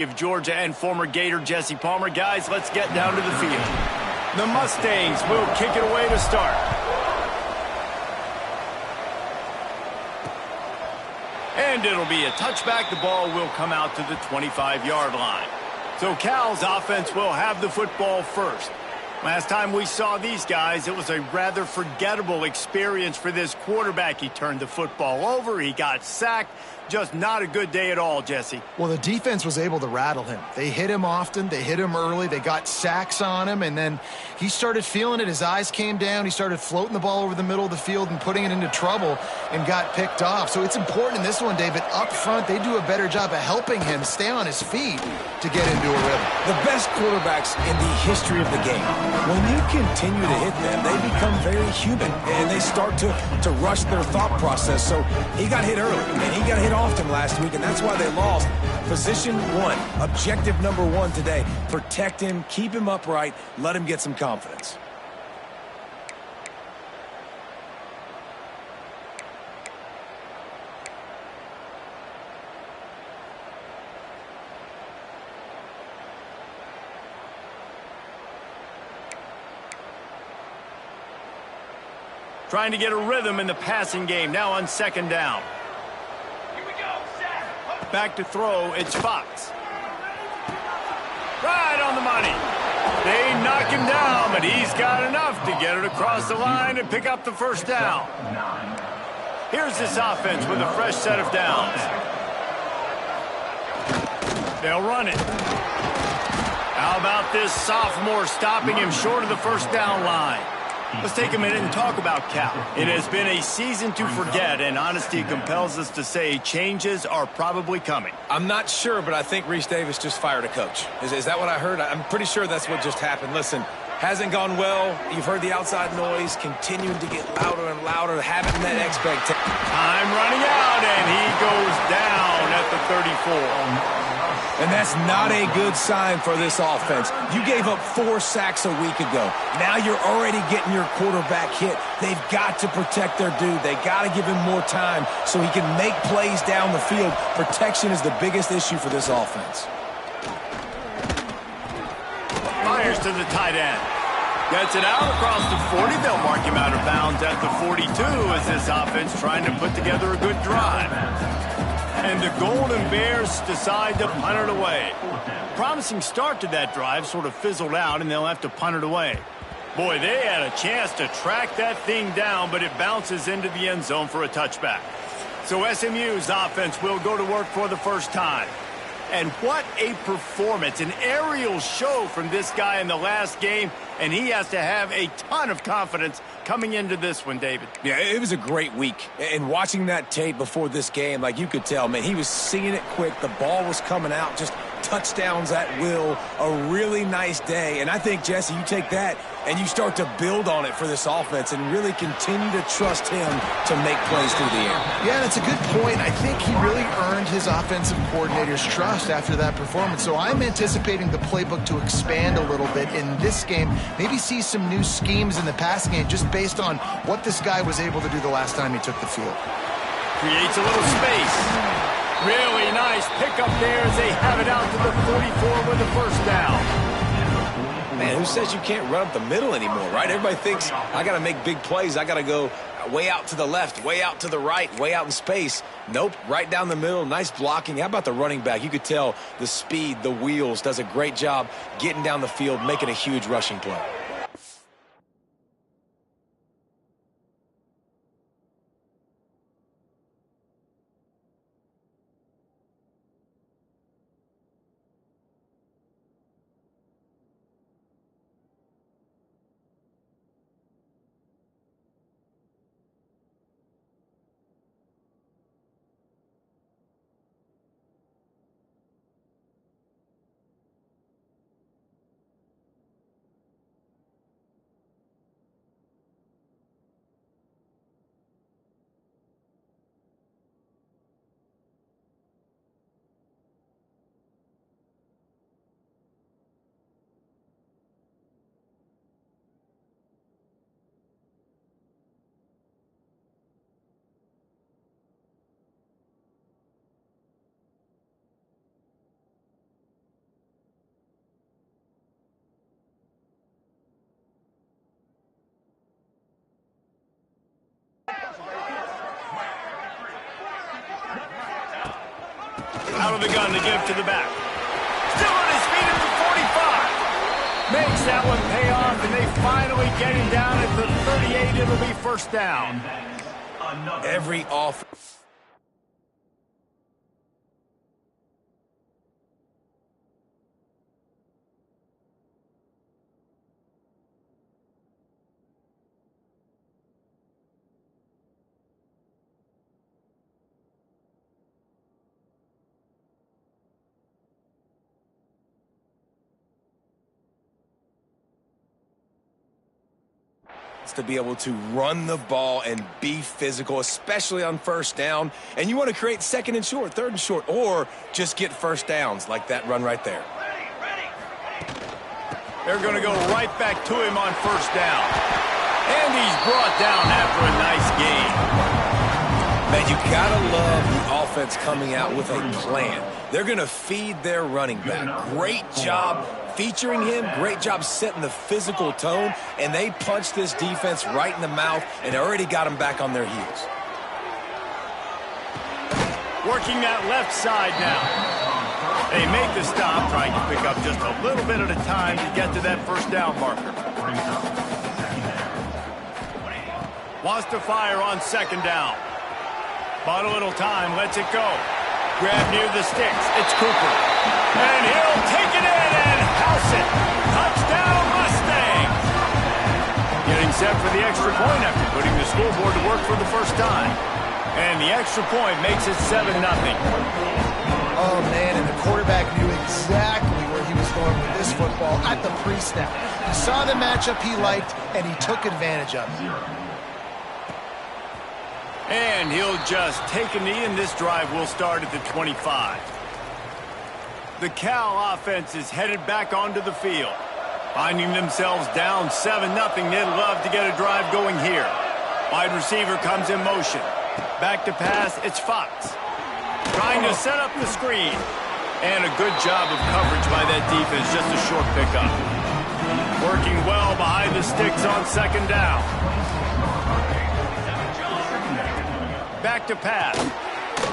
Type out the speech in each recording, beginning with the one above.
of Georgia and former Gator Jesse Palmer. Guys, let's get down to the field. The Mustangs will kick it away to start. And it'll be a touchback. The ball will come out to the 25-yard line. So Cal's offense will have the football first. Last time we saw these guys, it was a rather forgettable experience for this quarterback. He turned the football over. He got sacked. Just not a good day at all, Jesse. Well, the defense was able to rattle him. They hit him often. They hit him early. They got sacks on him, and then he started feeling it. His eyes came down. He started floating the ball over the middle of the field and putting it into trouble and got picked off. So it's important in this one, David. Up front, they do a better job of helping him stay on his feet to get into a rhythm. The best quarterbacks in the history of the game, when you continue to hit them, they become very human, and they start to rush their thought process. So he got hit early, and he got hit often last week, and that's why they lost. Position one, objective number one today, protect him, keep him upright, let him get some confidence. Trying to get a rhythm in the passing game now on second down. Here we go, set. Back to throw, it's Fox. Right on the money. They knock him down, but he's got enough to get it across the line and pick up the first down. Here's this offense with a fresh set of downs. They'll run it. How about this sophomore stopping him short of the first down line? Let's take a minute and talk about Cal. It has been a season to forget, and honesty compels us to say changes are probably coming. I'm not sure, but I think Reese Davis just fired a coach. Is that what I heard? I'm pretty sure that's what just happened. Listen, hasn't gone well. You've heard the outside noise, continuing to get louder and louder, having that expectation. Time running out, and he goes down at the 34. And that's not a good sign for this offense. You gave up 4 sacks a week ago. Now you're already getting your quarterback hit. They've got to protect their dude. They got to give him more time so he can make plays down the field. Protection is the biggest issue for this offense. Fires to the tight end. Gets it out across the 40. They'll mark him out of bounds at the 42 as this offense trying to put together a good drive. And the Golden Bears decide to punt it away. Promising start to that drive sort of fizzled out, and they'll have to punt it away. Boy, they had a chance to track that thing down, but it bounces into the end zone for a touchback. So SMU's offense will go to work for the first time. And what a performance, an aerial show from this guy in the last game, and he has to have a ton of confidence coming into this one, David. Yeah, it was a great week. And watching that tape before this game, like you could tell, man, he was seeing it quick. The ball was coming out, just touchdowns at will. A really nice day. And I think, Jesse, you take that and you start to build on it for this offense and really continue to trust him to make plays through the air. Yeah, that's a good point. I think he really earned his offensive coordinator's trust after that performance. So I'm anticipating the playbook to expand a little bit in this game. Maybe see some new schemes in the passing game just based on what this guy was able to do the last time he took the field. Creates a little space. Really nice pickup there as they have it out to the 44 with the first down. Man, who says you can't run up the middle anymore, right? Everybody thinks, I got to make big plays. I got to go way out to the left, way out to the right, way out in space. Nope, right down the middle, nice blocking. How about the running back? You could tell the speed, the wheels, does a great job getting down the field, making a huge rushing play. Out of the gun to give to the back. Still on his feet at the 45. Makes that one pay off, and they finally get him down at the 38. It'll be first down. Every offense. To be able to run the ball and be physical, especially on first down. And you want to create second and short, third and short, or just get first downs like that run right there. They're going to go right back to him on first down. And he's brought down after a nice gain. Man, you gotta love the offense coming out with a plan. They're going to feed their running back. Great job featuring him, great job setting the physical tone, and they punched this defense right in the mouth and already got them back on their heels. Working that left side now. They make the stop, trying to pick up just a little bit at a time to get to that first down marker. Wants to fire on second down. Bought a little time, lets it go. Grab near the sticks. It's Cooper. And he'll take it in and house it. Touchdown, Mustang. Getting set for the extra point after putting the scoreboard to work for the first time. And the extra point makes it 7-0. Oh, man, and the quarterback knew exactly where he was going with this football at the pre-snap. He saw the matchup he liked, and he took advantage of it. And he'll just take a knee, and this drive will start at the 25. The Cal offense is headed back onto the field. Finding themselves down 7-0, they'd love to get a drive going here. Wide receiver comes in motion. Back to pass, it's Fox. Trying to set up the screen. And a good job of coverage by that defense, just a short pickup. Working well behind the sticks on second down. Back to pass.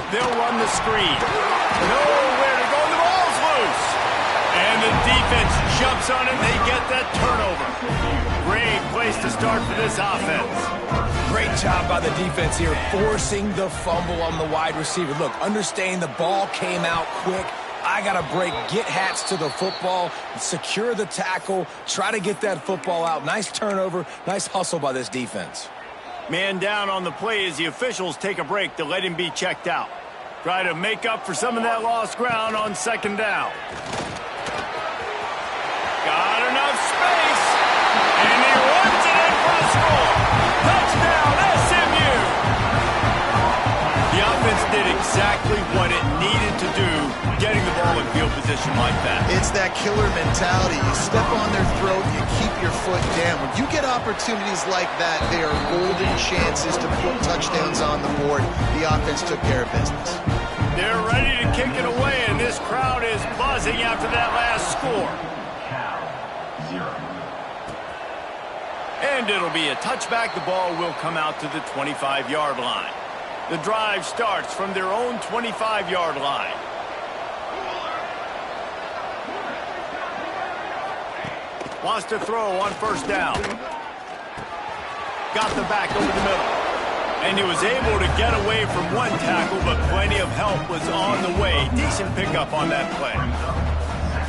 They'll run the screen. Nowhere to go. The ball's loose. And the defense jumps on it. They get that turnover. Great place to start for this offense. Great job by the defense here, forcing the fumble on the wide receiver. Look, understanding the ball came out quick. I got to break, get hats to the football, secure the tackle, try to get that football out. Nice turnover, nice hustle by this defense. Man down on the play as the officials take a break to let him be checked out. Try to make up for some of that lost ground on second down. Got enough space. And he runs it in for a score. Touchdown, SMU. The offense did exactly what it needed to do, getting the ball in field position like that. It's that killer mentality. You step on their throat, you keep your foot down. When you get opportunities like that, they are golden chances to put touchdowns on the board. The offense took care of business. They're ready to kick it away, and this crowd is buzzing after that last score. And it'll be a touchback. The ball will come out to the 25-yard line. The drive starts from their own 25-yard line. Wants to throw on first down. Got the back over the middle. And he was able to get away from one tackle, but plenty of help was on the way. Decent pickup on that play.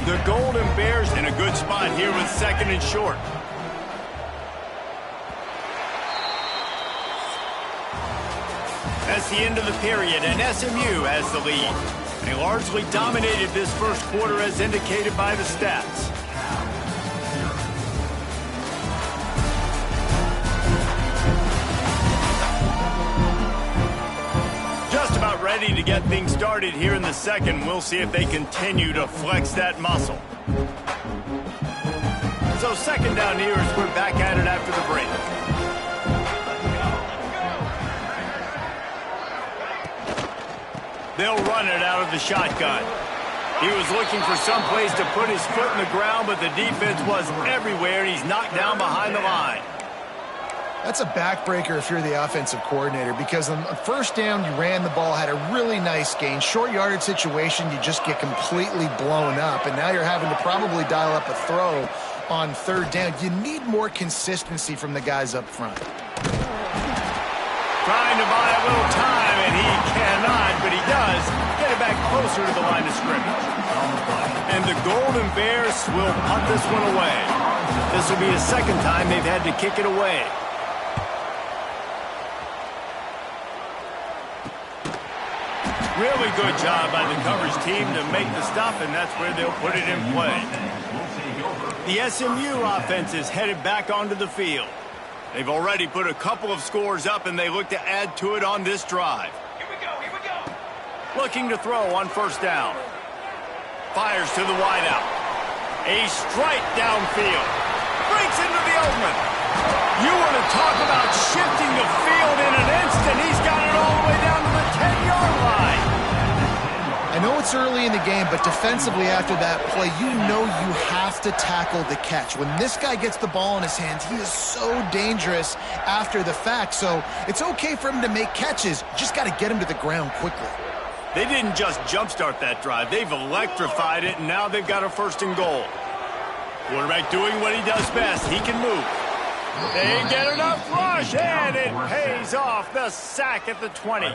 The Golden Bears in a good spot here with second and short. That's the end of the period, and SMU has the lead. They largely dominated this first quarter as indicated by the stats. Just about ready to get things started here in the second. We'll see if they continue to flex that muscle. So second down here as we're back at it after the break. They'll run it out of the shotgun. He was looking for some place to put his foot in the ground, but the defense was everywhere, and he's knocked down behind the line. That's a backbreaker if you're the offensive coordinator, because on first down, you ran the ball, had a really nice gain. Short yardage situation, you just get completely blown up, and now you're having to probably dial up a throw on third down. You need more consistency from the guys up front. Trying to buy a little time, and he cannot, but he does get it back closer to the line of scrimmage. And the Golden Bears will punt this one away. This will be the second time they've had to kick it away. Really good job by the coverage team to make the stop, and that's where they'll put it in play. The SMU offense is headed back onto the field. They've already put a couple of scores up, and they look to add to it on this drive. Here we go. Looking to throw on first down. Fires to the wideout. A strike downfield. Breaks into the open. You want to talk about shifting the field in an instant. He's got it all the way down to the 10-yard line. I know it's early in the game, but defensively after that play, you know you have to tackle the catch. When this guy gets the ball in his hands, he is so dangerous after the fact. So it's okay for him to make catches. You just got to get him to the ground quickly. They didn't just jumpstart that drive. They've electrified it, and now they've got a first and goal. Quarterback doing what he does best. He can move. They get enough rush, and it pays off. The sack at the 20.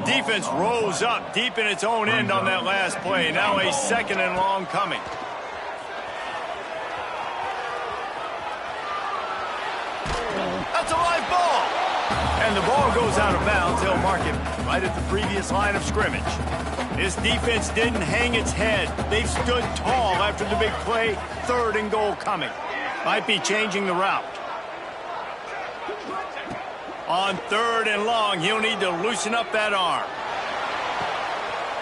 Defense rose up deep in its own end on that last play. Now a second and long coming. That's a live ball. And the ball goes out of bounds. They'll mark it right at the previous line of scrimmage. This defense didn't hang its head. They've stood tall after the big play. Third and goal coming. Might be changing the route. On third and long, he'll need to loosen up that arm.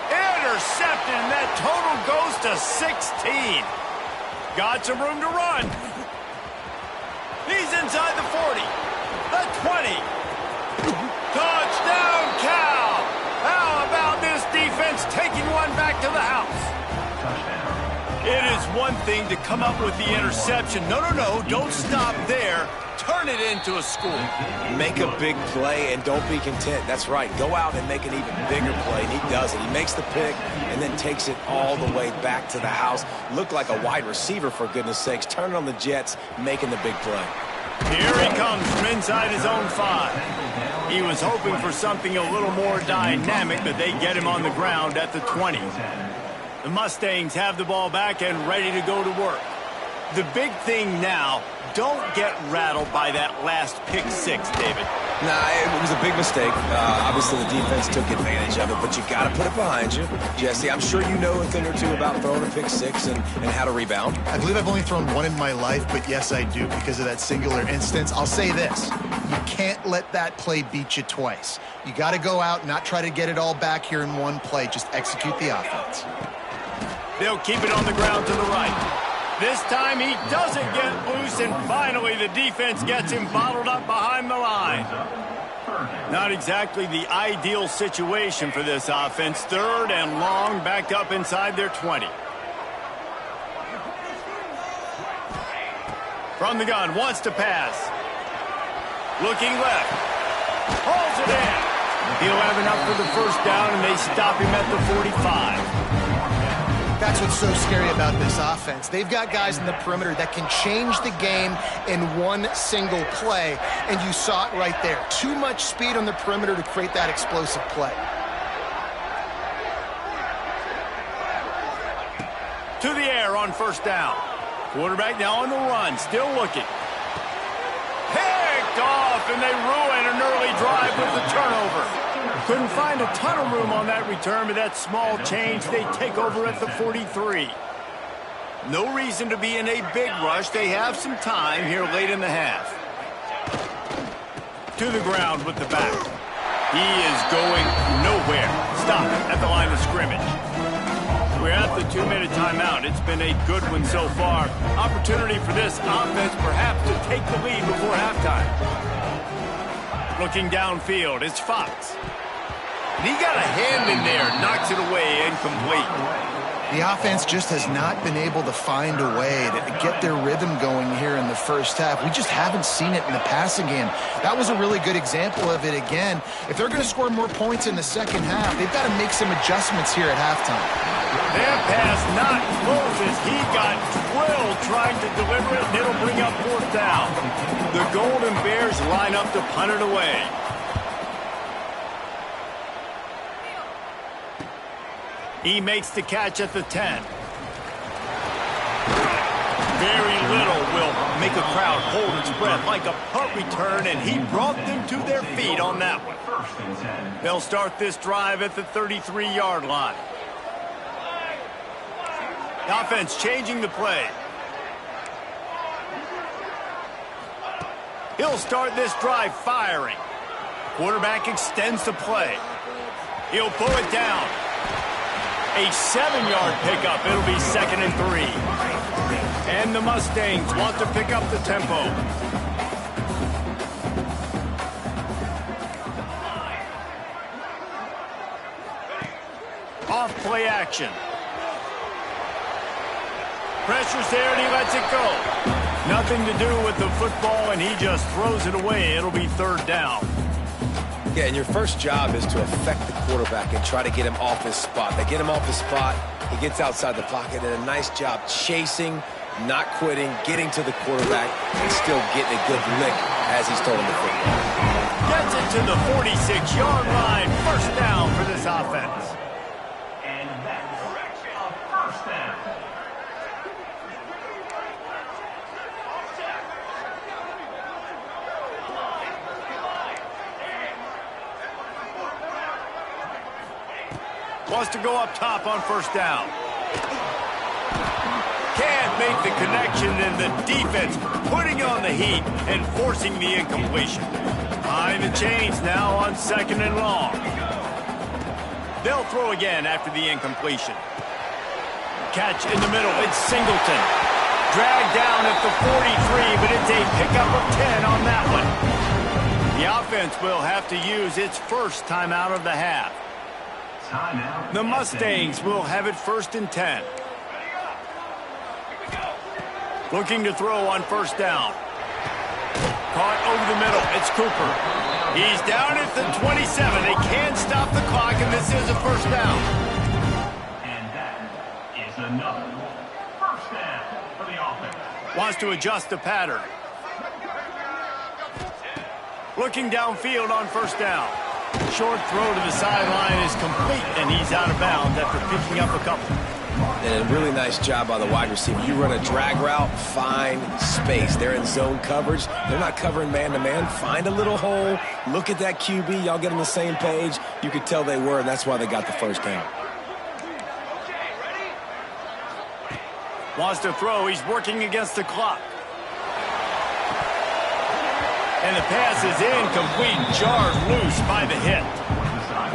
Intercepted, and that total goes to 16. Got some room to run. He's inside the 40, the 20. Touchdown, Cal! How about this defense taking one back to the house? It is one thing to come up with the interception. No, don't stop there. Turn it into a score. Make a big play and don't be content. That's right. Go out and make an even bigger play, and he does it. He makes the pick and then takes it all the way back to the house. Looked like a wide receiver, for goodness sakes. Turning on the Jets, making the big play. Here he comes from inside his own 5. He was hoping for something a little more dynamic, but they get him on the ground at the 20. The Mustangs have the ball back and ready to go to work. The big thing now, don't get rattled by that last pick 6, David. Nah, it was a big mistake. Obviously, the defense took advantage of it, but you got to put it behind you. Jesse, I'm sure you know a thing or two about throwing a pick 6 and how to rebound. I believe I've only thrown one in my life, but yes, I do because of that singular instance. I'll say this. You can't let that play beat you twice. You got to go out and not try to get it all back here in one play. Just execute the offense. They'll keep it on the ground to the right. This time he doesn't get loose, and finally the defense gets him bottled up behind the line. Not exactly the ideal situation for this offense. Third and long, backed up inside their 20. From the gun, wants to pass. Looking left. Pulls it in. He'll have enough for the first down, and they stop him at the 45. That's what's so scary about this offense. They've got guys in the perimeter that can change the game in one single play, and you saw it right there. Too much speed on the perimeter to create that explosive play. To the air on first down. Quarterback now on the run, still looking. Picked off, and they ruin an early drive with the turnover. Couldn't find a ton of room on that return, but that small change, they take over at the 43. No reason to be in a big rush. They have some time here late in the half. To the ground with the back. He is going nowhere. Stop at the line of scrimmage. We're at the 2-minute timeout. It's been a good one so far. Opportunity for this offense perhaps to take the lead before halftime. Looking downfield, it's Fox. And he got a hand in there, knocks it away, incomplete. The offense just has not been able to find a way to get their rhythm going here in the first half. We just haven't seen it in the passing game. That was a really good example of it again. If they're going to score more points in the second half, they've got to make some adjustments here at halftime. That pass not close as he got drilled trying to deliver it, and it'll bring up fourth down. The Golden Bears line up to punt it away. He makes the catch at the 10. Very little will make a crowd hold its breath like a punt return, and he brought them to their feet on that one. They'll start this drive at the 33-yard line. The offense changing the play. He'll start this drive firing. Quarterback extends the play. He'll pull it down. A 7-yard pickup. It'll be 2nd and 3. And the Mustangs want to pick up the tempo. Off play action. Pressure's there and he lets it go. Nothing to do with the football and he just throws it away. It'll be 3rd down. Yeah, and your first job is to affect the quarterback and try to get him off his spot. They get him off his spot, he gets outside the pocket, and a nice job chasing, not quitting, getting to the quarterback, and still getting a good lick as he's throwing the football. Gets it to the 46-yard line. 1st down for this offense. And that's a 1st down. Wants to go up top on 1st down. Can't make the connection, and the defense putting on the heat and forcing the incompletion. Behind the chains now on 2nd and long. They'll throw again after the incompletion. Catch in the middle. It's Singleton. Dragged down at the 43, but it's a pickup of 10 on that one. The offense will have to use its first timeout of the half. The Mustangs will have it 1st and 10. Looking to throw on 1st down. Caught over the middle. It's Cooper. He's down at the 27. They can't stop the clock, and this is a 1st down. And that is another 1st down for the offense. Wants to adjust the pattern. Looking downfield on 1st down. Short throw to the sideline is complete, and he's out of bounds after picking up a couple. And a really nice job by the wide receiver. You run a drag route, find space. They're in zone coverage. They're not covering man-to-man. Find a little hole. Look at that QB. Y'all get on the same page. You could tell they were, and that's why they got the 1st down. Wants to throw. He's working against the clock. And the pass is incomplete, jarred loose by the hit.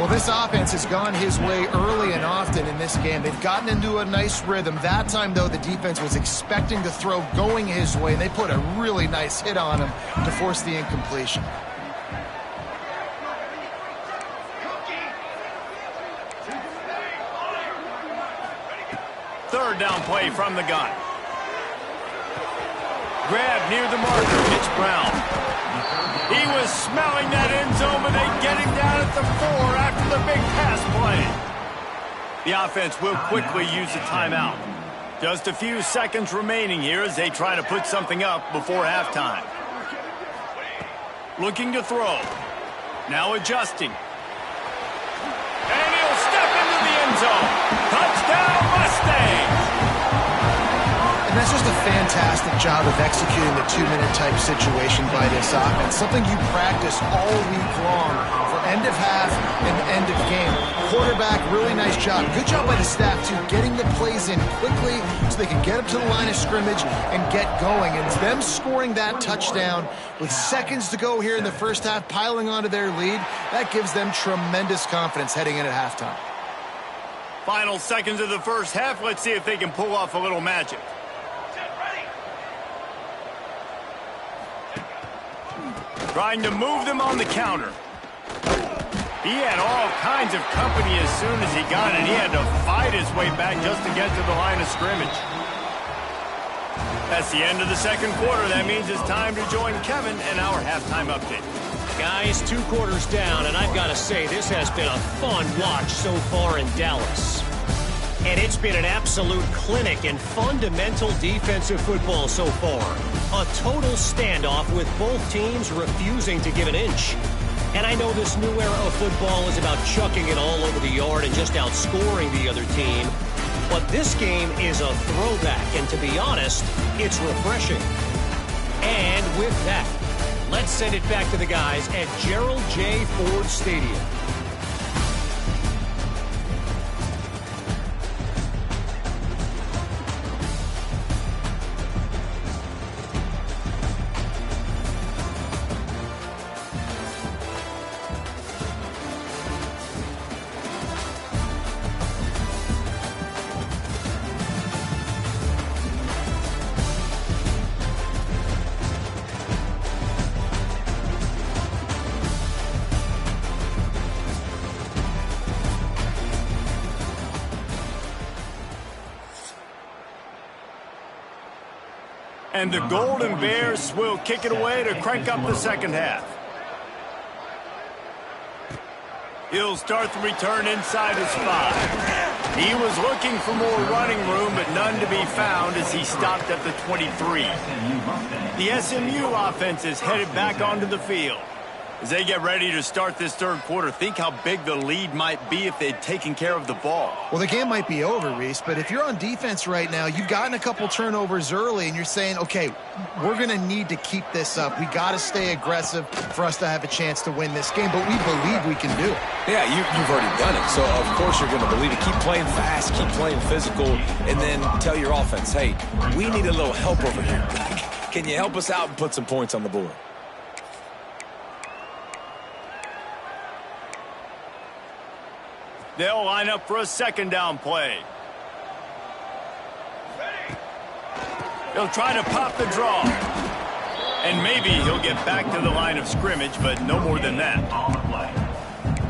Well, this offense has gone his way early and often in this game. They've gotten into a nice rhythm. That time, though, the defense was expecting the throw going his way, and they put a really nice hit on him to force the incompletion. Third down play from the gun. Grab near the marker. It's Brown. He was smelling that end zone, but they get him down at the 4 after the big pass play. The offense will quickly use a timeout. Just a few seconds remaining here as they try to put something up before halftime. Looking to throw. Now adjusting. And he'll step into the end zone. Touchdown, Mustangs! And that's just a fantastic job of executing the 2-minute type situation by this offense. Something you practice all week long for end of half and end of game. Quarterback, really nice job. Good job by the staff, too, getting the plays in quickly so they can get up to the line of scrimmage and get going. And them scoring that touchdown with seconds to go here in the first half, piling onto their lead, that gives them tremendous confidence heading in at halftime. Final seconds of the first half. Let's see if they can pull off a little magic. Trying to move them on the counter. He had all kinds of company as soon as he got it. He had to fight his way back just to get to the line of scrimmage. That's the end of the second quarter. That means it's time to join Kevin and our halftime update. Guys, 2 quarters down, and I've got to say, this has been a fun watch so far in Dallas. And it's been an absolute clinic in fundamental defensive football so far. A total standoff with both teams refusing to give an inch. And I know this new era of football is about chucking it all over the yard and just outscoring the other team. But this game is a throwback, and to be honest, it's refreshing. And with that, let's send it back to the guys at Gerald J. Ford Stadium. And the Golden Bears will kick it away to crank up the second half. He'll start the return inside his 5. He was looking for more running room, but none to be found as he stopped at the 23. The SMU offense is headed back onto the field. As they get ready to start this third quarter, think how big the lead might be if they'd taken care of the ball. Well, the game might be over, Reese, but if you're on defense right now, you've gotten a couple turnovers early, and you're saying, okay, we're going to need to keep this up. We got to stay aggressive for us to have a chance to win this game, but we believe we can do it. Yeah, you've already done it, so of course you're going to believe it. Keep playing fast, keep playing physical, and then tell your offense, hey, we need a little help over here. Can you help us out and put some points on the board? They'll line up for a second down play. He'll try to pop the draw. And maybe he'll get back to the line of scrimmage, but no more than that.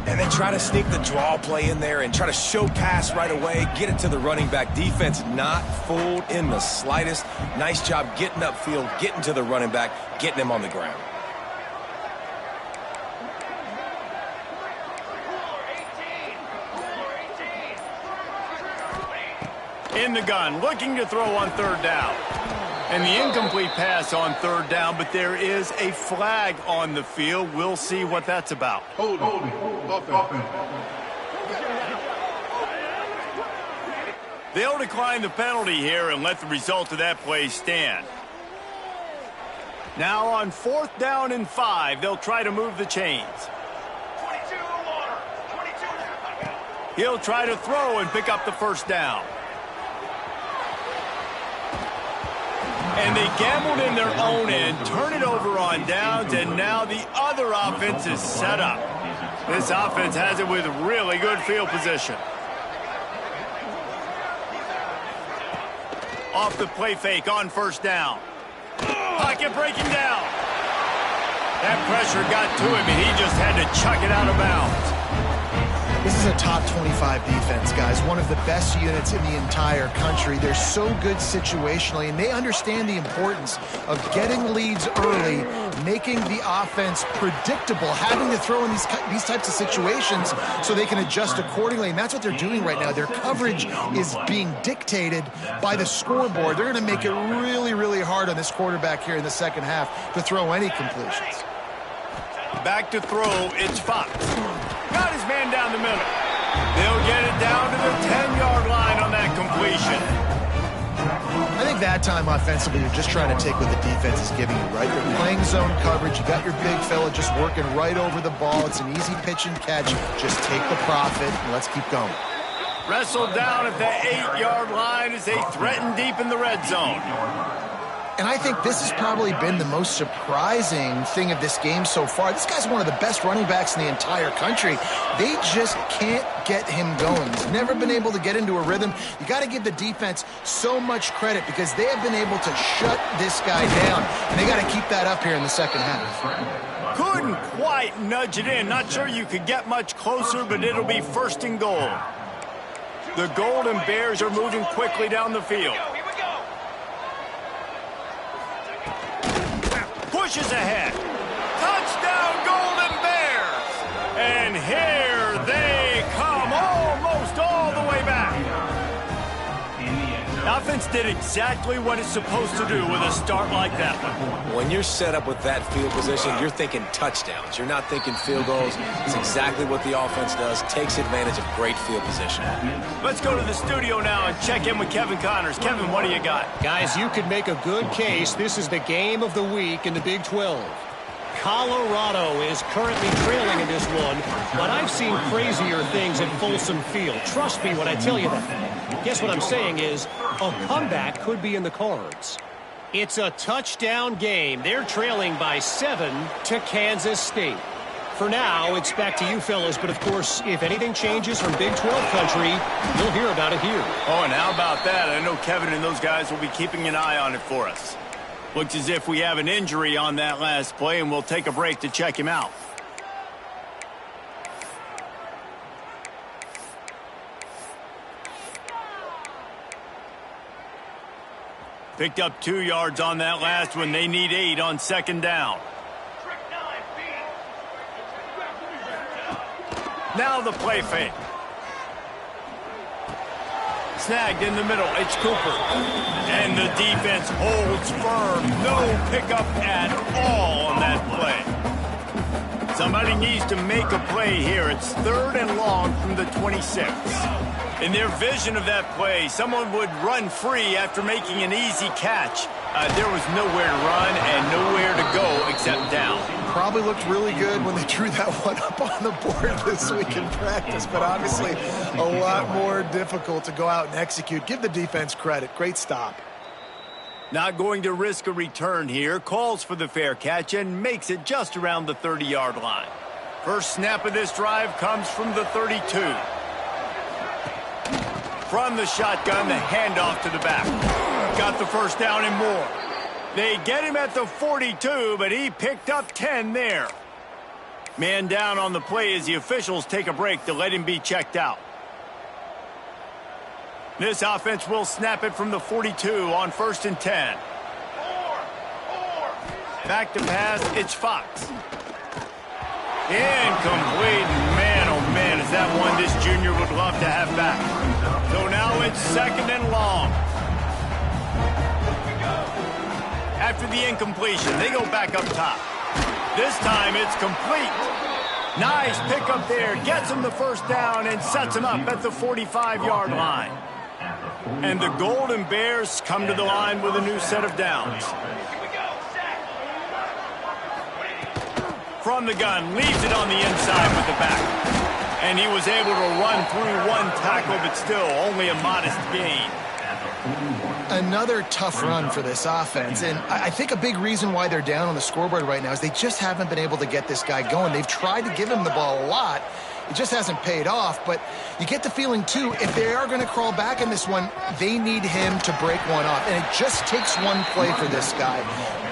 And they try to sneak the draw play in there and try to show pass right away, get it to the running back. Defense not fooled in the slightest. Nice job getting upfield, getting to the running back, getting him on the ground. In the gun, looking to throw on third down. And the incomplete pass on third down, but there is a flag on the field. We'll see what that's about. They'll decline the penalty here and let the result of that play stand. Now on 4th down and 5, they'll try to move the chains. He'll try to throw and pick up the first down. And they gambled in their own end, turn it over on downs, and now the other offense is set up. This offense has it with really good field position. Off the play fake on first down. Pocket breaking down. That pressure got to him, and he just had to chuck it out of bounds. This is a top 25 defense, guys. One of the best units in the entire country. They're so good situationally, and they understand the importance of getting leads early, making the offense predictable, having to throw in these types of situations so they can adjust accordingly, and that's what they're doing right now. Their coverage is being dictated by the scoreboard. They're going to make it really, really hard on this quarterback here in the second half to throw any completions. Back to throw, it's Fox. Got his man down the middle. They'll get it down to the 10-yard line on that completion. I think that time offensively, you're just trying to take what the defense is giving you, right? You're playing zone coverage. You got your big fella just working right over the ball. It's an easy pitch and catch. Just take the profit and let's keep going. Wrestled down at the 8-yard line as they threaten deep in the red zone. And I think this has probably been the most surprising thing of this game so far. This guy's one of the best running backs in the entire country. They just can't get him going. He's never been able to get into a rhythm. You got to give the defense so much credit because they have been able to shut this guy down. And they got to keep that up here in the second half. Couldn't quite nudge it in. Not sure you could get much closer, but it'll be 1st and goal. The Golden Bears are moving quickly down the field. Pushes ahead. Touchdown, Golden Bears! And here they come, almost all the way back. The offense did exactly what it's supposed to do with a start like that one. When you're set up with that field position, you're thinking touchdowns. You're not thinking field goals. It's exactly what the offense does. Takes advantage of great field position. Let's go to the studio now and check in with Kevin Connors. Kevin, what do you got? Guys, you could make a good case. This is the game of the week in the Big 12. Colorado is currently trailing in this one, but I've seen crazier things at Folsom Field. Trust me when I tell you that. Guess what I'm saying is a comeback could be in the cards. It's a touchdown game. They're trailing by 7 to Kansas State. For now, it's back to you fellas, but of course, if anything changes from Big 12 country, you'll hear about it here. Oh, and how about that? I know Kevin and those guys will be keeping an eye on it for us. Looks as if we have an injury on that last play, and we'll take a break to check him out. Picked up 2 yards on that last one. They need 8 on 2nd down. Now the play fake. Snagged in the middle. It's Cooper. And the defense holds firm. No pickup at all on that play. Somebody needs to make a play here. It's 3rd and long from the 26. In their vision of that play, someone would run free after making an easy catch. There was nowhere to run and nowhere to go except down. Probably looked really good when they drew that one up on the board this week in practice, but obviously a lot more difficult to go out and execute. Give the defense credit. Great stop. Not going to risk a return here. Calls for the fair catch and makes it just around the 30-yard line. First snap of this drive comes from the 32. From the shotgun, the handoff to the back. Got the first down and more. They get him at the 42, but he picked up 10 there. Man down on the play as the officials take a break to let him be checked out. This offense will snap it from the 42 on 1st and 10. Back to pass, it's Fox. Incomplete. Man, oh man, is that one this junior would love to have back. So now it's 2nd and long. After the incompletion, they go back up top. This time it's complete. Nice pickup there. Gets him the first down and sets him up at the 45-yard line. And the Golden Bears come to the line with a new set of downs. From the gun, leaves it on the inside with the back. And he was able to run through one tackle, but still only a modest gain. Another tough run for this offense, and I think a big reason why they're down on the scoreboard right now is they just haven't been able to get this guy going. They've tried to give him the ball a lot. It just hasn't paid off, but you get the feeling, too, if they are going to crawl back in this one, they need him to break one off, and it just takes one play for this guy.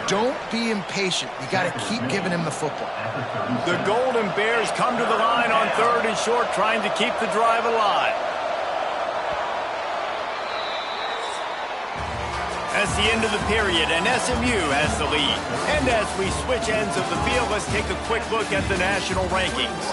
Don't be impatient. You got to keep giving him the football. The Golden Bears come to the line on 3rd and short, trying to keep the drive alive. That's the end of the period, and SMU has the lead. And as we switch ends of the field, let's take a quick look at the national rankings.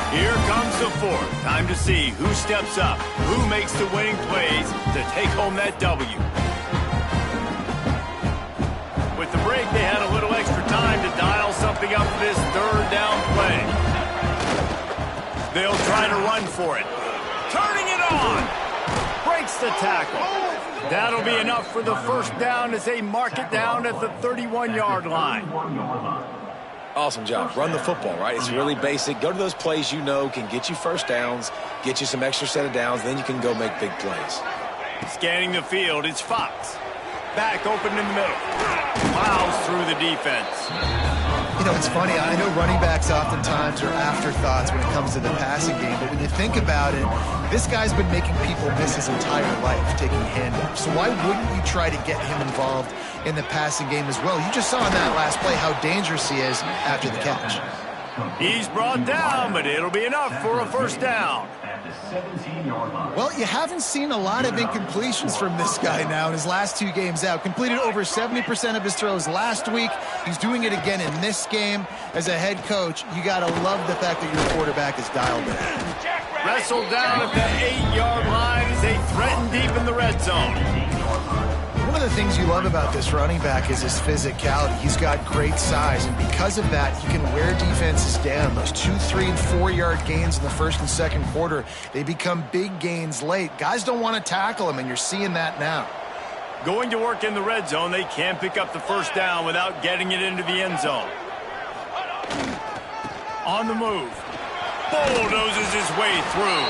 Here comes the 4th. Time to see who steps up, who makes the winning plays to take home that W. With the break, they had a little extra time to dial something up for this 3rd down play. They'll try to run for it. Turning it on. Breaks the tackle. That'll be enough for the first down as they mark it down at the 31-yard line. Awesome job. Run the football, right? It's really basic. Go to those plays you know can get you first downs, get you some extra set of downs, then you can go make big plays. Scanning the field, it's Fox. Back open in the middle. Plows through the defense. You know, it's funny. I know running backs oftentimes are afterthoughts when it comes to the passing game, but when you think about it, this guy's been making people miss his entire life taking handoffs. So why wouldn't you try to get him involved in the passing game as well? You just saw in that last play how dangerous he is after the catch. He's brought down, but it'll be enough for a first down. Well, you haven't seen a lot of incompletions from this guy now in his last 2 games out. Completed over 70% of his throws last week. He's doing it again in this game. As a head coach, you got to love the fact that your quarterback is dialed in. Wrestled down at the 8-yard line as they threaten deep in the red zone. One of the things you love about this running back is his physicality. He's got great size, and because of that, he can wear defenses down. Those 2, 3, and 4-yard gains in the first and second quarter, they become big gains late. Guys don't want to tackle him, and you're seeing that now. Going to work in the red zone, they can't pick up the first down without getting it into the end zone. On the move. Bulldozes his way through.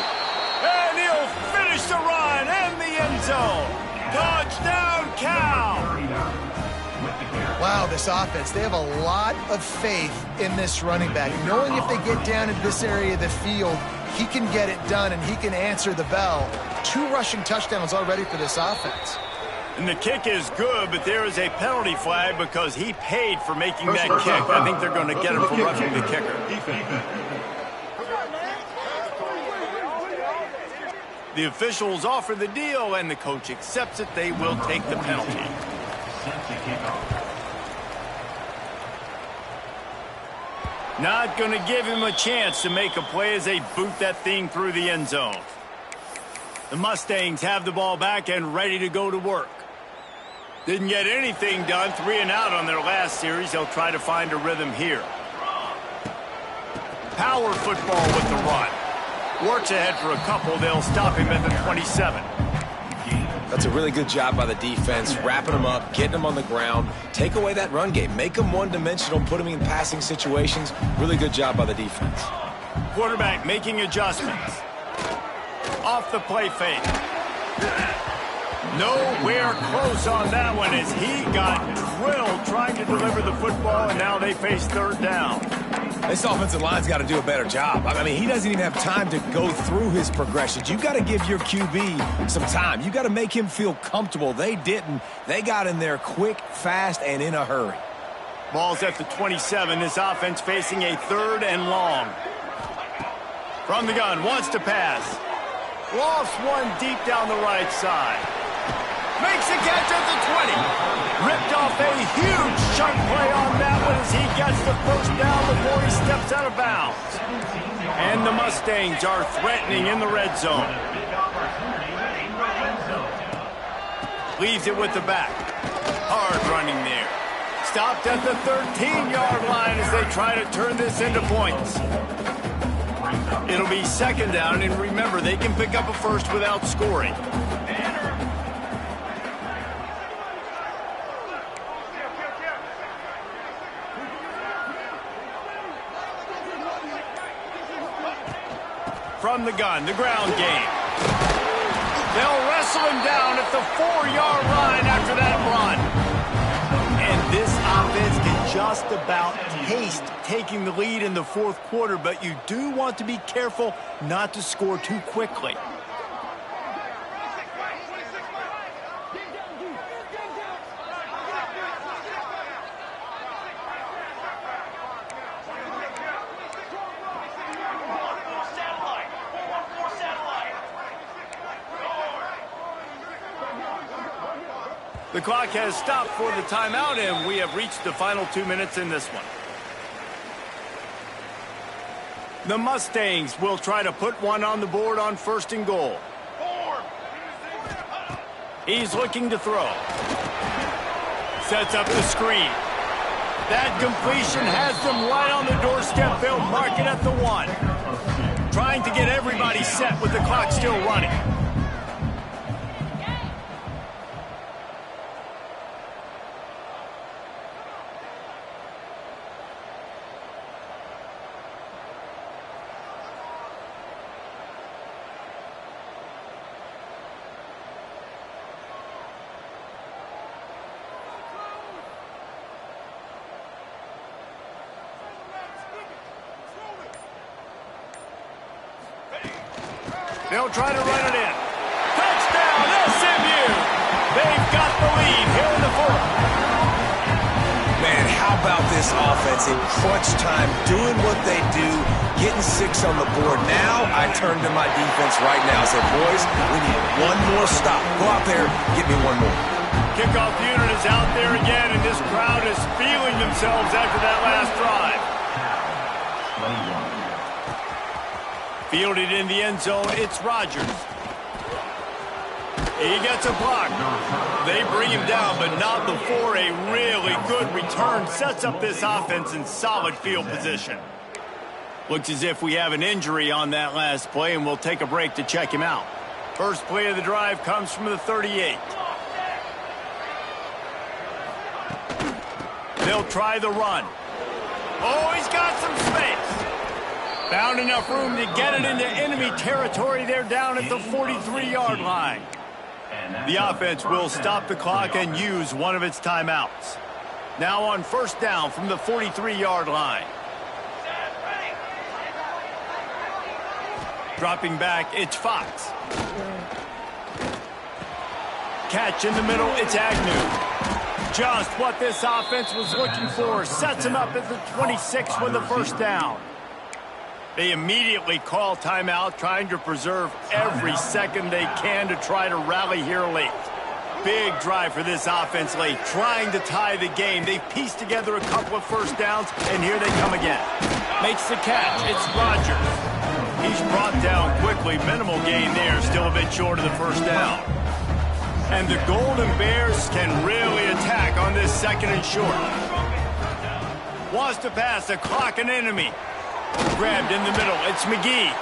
And he'll finish the run in the end zone. Touchdown, Cal! Wow, this offense, they have a lot of faith in this running back. Knowing if they get down into this area of the field, he can get it done and he can answer the bell. 2 rushing touchdowns already for this offense. And the kick is good, but there is a penalty flag because he paid for making that kick. I think they're going to get him for roughing the kicker. The officials offer the deal, and the coach accepts it. They will take the penalty. Not going to give him a chance to make a play as they boot that thing through the end zone. The Mustangs have the ball back and ready to go to work. Didn't get anything done, 3 and out on their last series. They'll try to find a rhythm here. Power football with the run. Works ahead for a couple. They'll stop him at the 27. That's a really good job by the defense, wrapping him up, getting him on the ground. Take away that run game. Make him one-dimensional, put him in passing situations. Really good job by the defense. Quarterback making adjustments. Off the play fake. Nowhere close on that one as he got drilled trying to deliver the football, and now they face third down. This offensive line's got to do a better job. I mean, he doesn't even have time to go through his progressions. You've got to give your QB some time. You've got to make him feel comfortable. They didn't. They got in there quick, fast, and in a hurry. Ball's at the 27. This offense facing a 3rd and long. From the gun, wants to pass. Lost one deep down the right side. Makes a catch at the 20. Ripped off a huge chunk play on that one as he gets the first down before he steps out of bounds. And the Mustangs are threatening in the red zone. Leaves it with the back. Hard running there. Stopped at the 13-yard line as they try to turn this into points. It'll be 2nd down, and remember, they can pick up a first without scoring. From the gun, the ground game. They'll wrestle him down at the 4-yard line after that run. And this offense can just about taste taking the lead in the 4th quarter, but you do want to be careful not to score too quickly. The clock has stopped for the timeout, and we have reached the final 2 minutes in this one. The Mustangs will try to put one on the board on 1st and goal. He's looking to throw. Sets up the screen. That completion has them right on the doorstep. They'll mark it at the 1. Trying to get everybody set with the clock still running. They'll try to run it in. Touchdown, SMU! They've got the lead here in the fourth. Man, how about this offense in crunch time, doing what they do, getting 6 on the board. Now I turn to my defense right now and say, boys, we need one more stop. Go out there, get me one more. Kickoff unit is out there again, and this crowd is feeling themselves after that last drive. Fielded in the end zone, it's Rodgers. He gets a block. They bring him down, but not before a really good return sets up this offense in solid field position. Looks as if we have an injury on that last play, and we'll take a break to check him out. First play of the drive comes from the 38. They'll try the run. Oh, he's got some space. Found enough room to get it into enemy territory. They're down at the 43-yard line. The offense will stop the clock and use one of its timeouts. Now on first down from the 43-yard line. Dropping back, it's Fox. Catch in the middle, it's Agnew. Just what this offense was looking for. Sets him up at the 26 with the first down. They immediately call timeout, trying to preserve every second they can to try to rally here late. Big drive for this offense late, trying to tie the game. They've pieced together a couple of first downs, and here they come again. Makes the catch. It's Rodgers. He's brought down quickly. Minimal gain there, still a bit short of the first down. And the Golden Bears can really attack on this second and short. Wants to pass, a clock an enemy. Grabbed in the middle, it's McGee.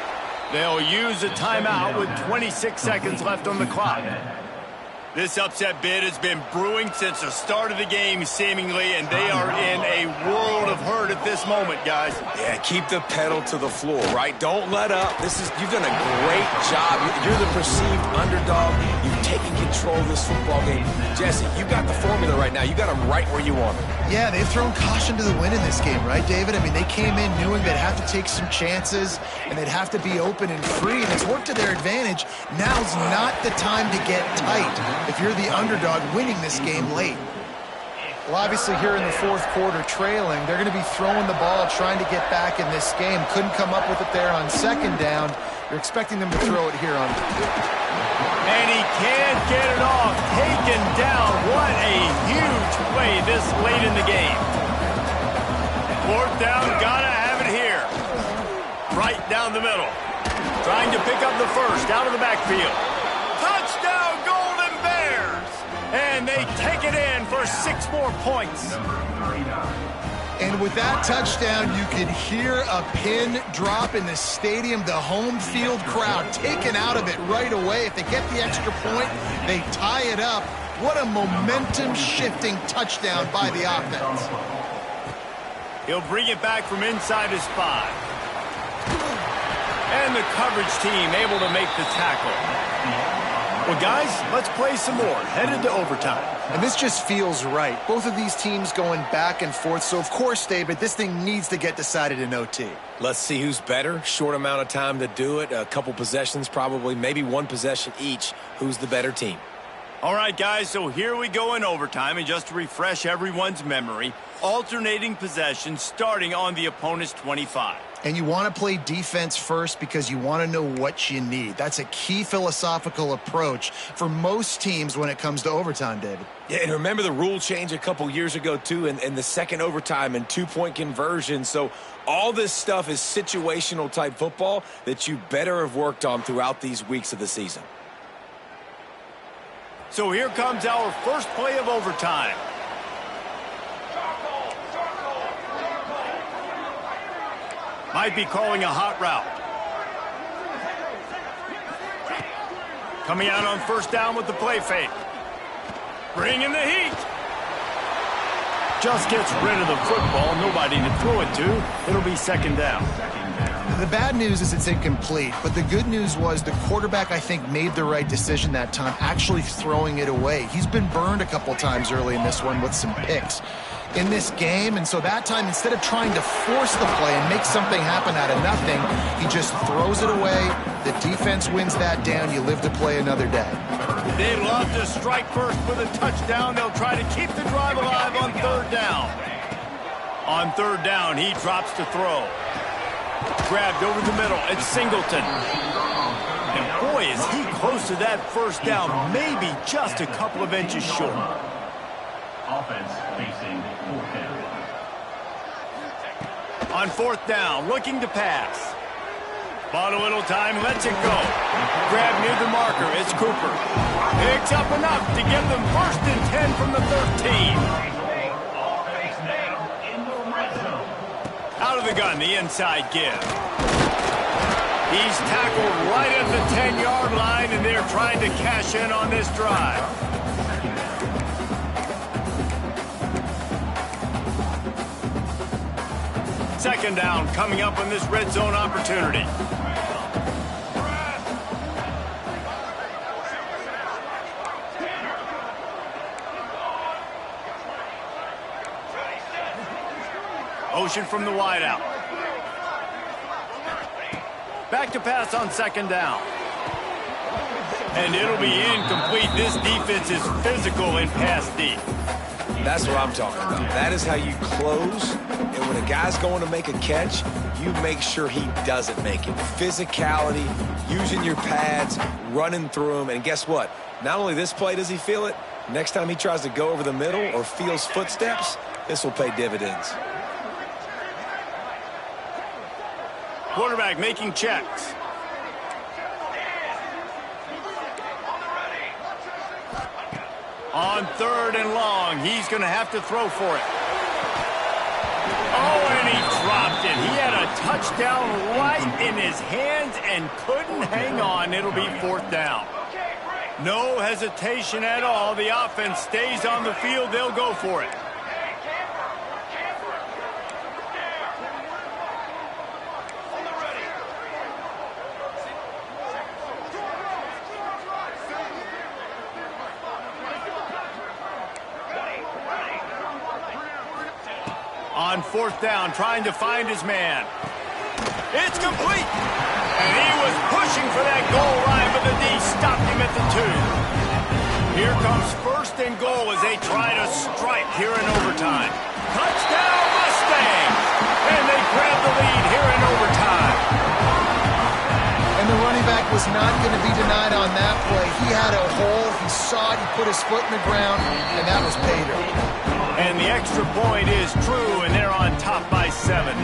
They'll use a timeout with 26 seconds left on the clock. This upset bid has been brewing since the start of the game, seemingly, and they are in a world of hurt at this moment, guys. Yeah, keep the pedal to the floor, right? Don't let up. You've done a great job. You're the perceived underdog. You've taken control of this football game. Jesse, you got the formula right now. You got them right where you want them. Yeah, they've thrown caution to the wind in this game, right, David? I mean, they came in knowing they'd have to take some chances and they'd have to be open and free, and it's worked to their advantage. Now's not the time to get tight if you're the underdog winning this game late. Well, obviously here in the fourth quarter trailing, they're going to be throwing the ball, trying to get back in this game. Couldn't come up with it there on second down. You're expecting them to throw it here on. And he can't get it off. Taken down. What a huge play this late in the game. Fourth down, gotta have it here. Right down the middle. Trying to pick up the first out of the backfield. Touchdown, Golden Bears! And they take it in for 6 more points. And with that touchdown, you could hear a pin drop in the stadium. The home field crowd taken out of it right away. If they get the extra point, they tie it up. What a momentum-shifting touchdown by the offense. He'll bring it back from inside his 5. And the coverage team able to make the tackle. Well, guys, let's play some more. Headed to overtime. And this just feels right. Both of these teams going back and forth. So, of course, David, this thing needs to get decided in OT. Let's see who's better. Short amount of time to do it. A couple possessions probably. Maybe one possession each. Who's the better team? All right, guys, so here we go in overtime. And just to refresh everyone's memory, alternating possessions starting on the opponent's 25. And you want to play defense first because you want to know what you need. That's a key philosophical approach for most teams when it comes to overtime, David. Yeah, and remember the rule change a couple years ago, too, and the second overtime and 2-point conversion. So all this stuff is situational type football that you better have worked on throughout these weeks of the season. So here comes our first play of overtime. Might be calling a hot route. Coming out on first down with the play fake. Bringing the heat. Just gets rid of the football. Nobody to throw it to. It'll be second down. The bad news is it's incomplete, but the good news was the quarterback, I think, made the right decision that time, actually throwing it away. He's been burned a couple times early in this one with some picks. in this game. And so that time, instead of trying to force the play and make something happen out of nothing, he just throws it away. The defense wins that down. You live to play another day. They love to strike first with a touchdown. They'll try to keep the drive alive on third down. On third down, he drops to throw. Grabbed over the middle. It's Singleton. And boy, is he close to that first down. Maybe just a couple of inches short. Offense facing fourth down. On fourth down, looking to pass. Bought a little time, lets it go. Grab near the marker, it's Cooper. Picks up enough to give them 1st and 10 from the 13. Offense now in the red zone. Out of the gun, the inside give. He's tackled right at the 10-yard line, and they're trying to cash in on this drive. Second down coming up on this red zone opportunity. Motion from the wideout. Back to pass on second down. And it'll be incomplete. This defense is physical in pass deep. That's what I'm talking about. That is how you close. And when a guy's going to make a catch, you make sure he doesn't make it. Physicality, using your pads, running through him. And guess what? Not only this play does he feel it, next time he tries to go over the middle or feels footsteps, this will pay dividends. Quarterback making checks. On third and long, he's going to have to throw for it. Oh, and he dropped it. He had a touchdown right in his hands and couldn't hang on. It'll be fourth down. No hesitation at all. The offense stays on the field. They'll go for it. On fourth down, trying to find his man. It's complete. And he was pushing for that goal line, but the D stopped him at the 2. Here comes 1st and goal as they try to strike here in overtime. Touchdown, Mustangs! And they grab the lead here in overtime. And the running back was not going to be denied on that play. He had a hole. He saw it. He put his foot in the ground, and that was pay dirt. And the extra point is true, and they're on top by 7.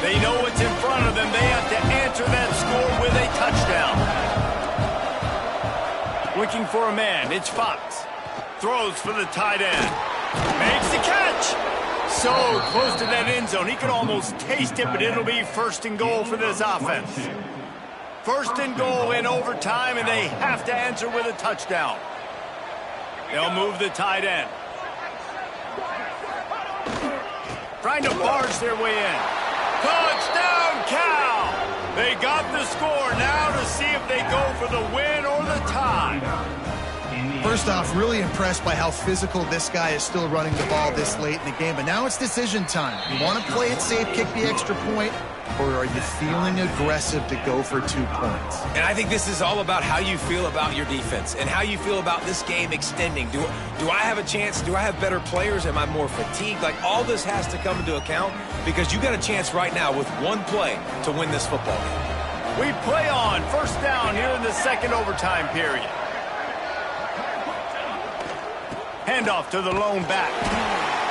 They know what's in front of them. They have to answer that score with a touchdown. Looking for a man, it's Fox. Throws for the tight end. Makes the catch. So close to that end zone. He could almost taste it, but it'll be 1st and goal for this offense. 1st and goal in overtime, and they have to answer with a touchdown. They'll move the tight end. Trying to barge their way in. Touchdown, Cal! They got the score now to see if they go for the win or the tie. First off, really impressed by how physical this guy is still running the ball this late in the game. But now it's decision time. You want to play it safe, kick the extra point, or are you feeling aggressive to go for 2 points? And I think this is all about how you feel about your defense and how you feel about this game extending. Do I have a chance? Do I have better players? Am I more fatigued? Like, all this has to come into account because you got a chance right now with one play to win this football game. We play on 1st down here in the 2nd overtime period. Handoff to the lone back.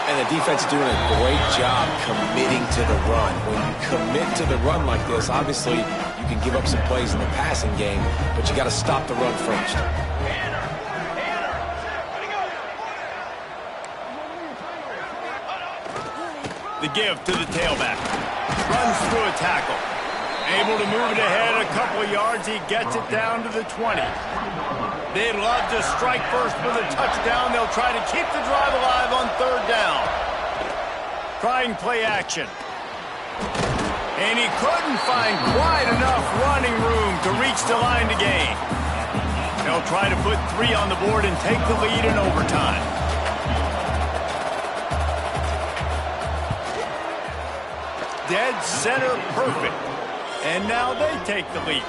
And the defense doing a great job committing to the run. When you commit to the run like this, obviously you can give up some plays in the passing game, but you got to stop the run first. The give to the tailback. Runs through a tackle. Able to move it ahead a couple of yards. He gets it down to the 20. They'd love to strike first with a touchdown. They'll try to keep the drive alive on 3rd down. trying play action. And he couldn't find quite enough running room to reach the line to gain. They'll try to put 3 on the board and take the lead in overtime. Dead center perfect. And now they take the lead.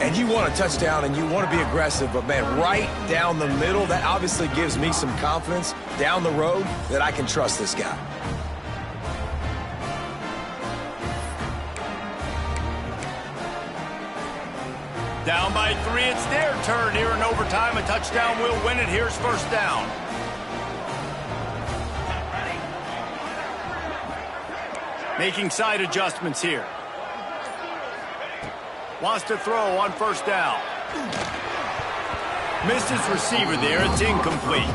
And you want a touchdown and you want to be aggressive, but man, right down the middle, that obviously gives me some confidence down the road that I can trust this guy. Down by 3, it's their turn here in overtime. A touchdown will win it. Here's first down. Making side adjustments here. Wants to throw on first down. Missed his receiver there. It's incomplete.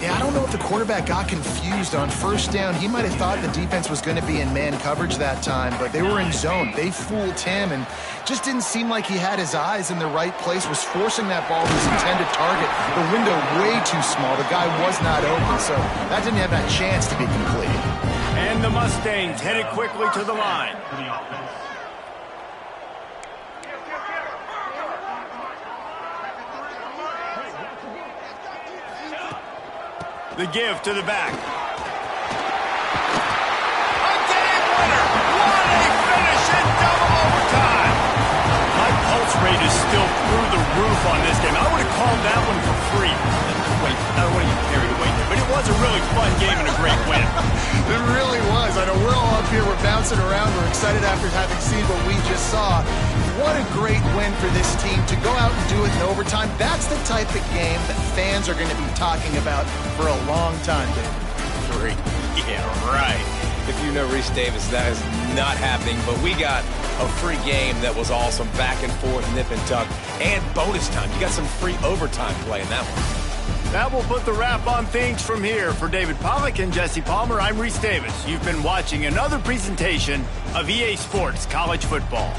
Yeah, I don't know if the quarterback got confused on first down. He might have thought the defense was going to be in man coverage that time, but they were in zone. They fooled him and just didn't seem like he had his eyes in the right place, was forcing that ball to his intended target. The window way too small. The guy was not open, so that didn't have that chance to be complete. And the Mustangs headed quickly to the line. The give to the back. A game winner! What a finish in double overtime! My pulse rate is still through the roof on this game. I would have called that one for free. Wait, I don't want to get carried away there, but it was a really fun game and a great win. It really was. I know we're all up here, we're bouncing around, we're excited after having seen what we just saw. What a great win for this team to go out and do it in overtime. That's the type of game that fans are going to be talking about for a long time, David. Great. Yeah, right. If you know Reese Davis, that is not happening, but we got a free game that was awesome, back and forth, nip and tuck, and bonus time. You got some free overtime play in that one. That will put the wrap on things from here. For David Pollack and Jesse Palmer, I'm Reese Davis. You've been watching another presentation of EA Sports College Football.